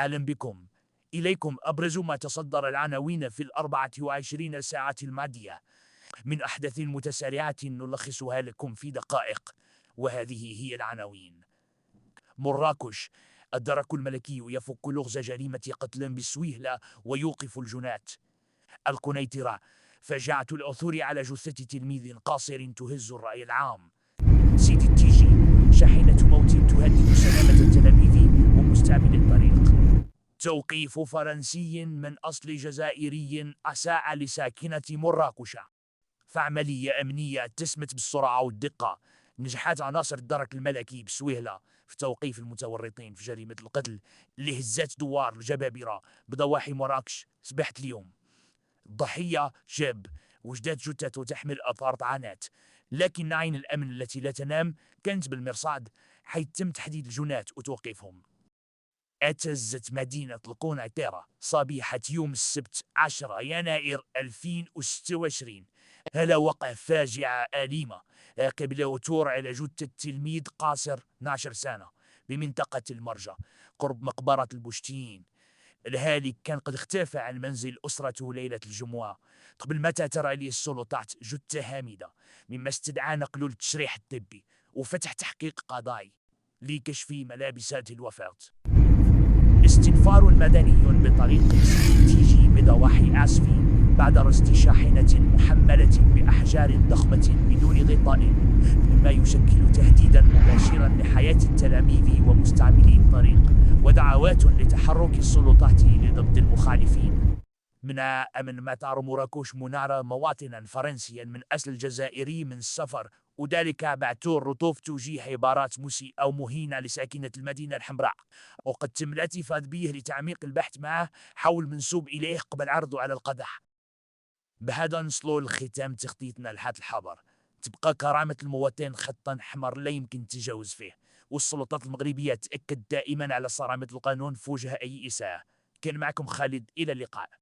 أهلا بكم. إليكم أبرز ما تصدر العناوين في 24 ساعة الماضية من أحداث متسارعة نلخصها لكم في دقائق، وهذه هي العناوين. مراكش: الدرك الملكي يفك لغز جريمة قتل بالسويهلة ويوقف الجنات. القنيطرة: فجعة العثور على جثة تلميذ قاصر تهز الرأي العام. سيدي التيجي: شاحنة موت تهدد سلامة التلاميذ ومستعمل الطريق. توقيف فرنسي من أصل جزائري أساء لساكنة مراكش. فعملية أمنية تسمت بالسرعة والدقة. نجحت عناصر الدرك الملكي بسويهلة في توقيف المتورطين في جريمة القتل اللي هزت دوار الجبابرة بضواحي مراكش صباحة اليوم. الضحية شاب، وجدت جثته تحمل آثار طعنات، لكن عين الأمن التي لا تنام كانت بالمرصاد، حيث تم تحديد الجنات وتوقيفهم. اعتزت مدينة القنيطرة صبيحة يوم السبت 10 يناير 2026 على وقع فاجعة أليمة قبل عثور على جثة تلميذ قاصر 12 سنة بمنطقة المرجة قرب مقبرة البشتين. الهالك كان قد اختفى عن منزل أسرته ليلة الجمعة قبل ما تترى لي السلطات جثة هامدة، مما استدعى نقله للتشريح الطبي وفتح تحقيق قضائي لكشف ملابسات الوفاة. استنفار مدني بطريق تيجي بضواحي آسفين بعد رصد شاحنة محملة بأحجار ضخمة بدون غطاء، مما يشكل تهديدا مباشرا لحياة التلاميذ ومستعملي الطريق، ودعوات لتحرك السلطات لضبط المخالفين. من مطار مراكش منار مواطنا فرنسيا من أصل جزائري من السفر، وذلك بعد رطوف توجيه عبارات مسيئة أو مهينة لساكنة المدينة الحمراء، وقد تم الاعتراف به لتعميق البحث معه حول منسوب إليه قبل عرضه على القدح. بهذا نصلوا لختام تغطيتنا لهذا الحبر. تبقى كرامة المواطن خطا أحمر لا يمكن التجاوز فيه، والسلطات المغربية تأكد دائما على صرامة القانون في وجه أي إساءة. كان معكم خالد، إلى اللقاء.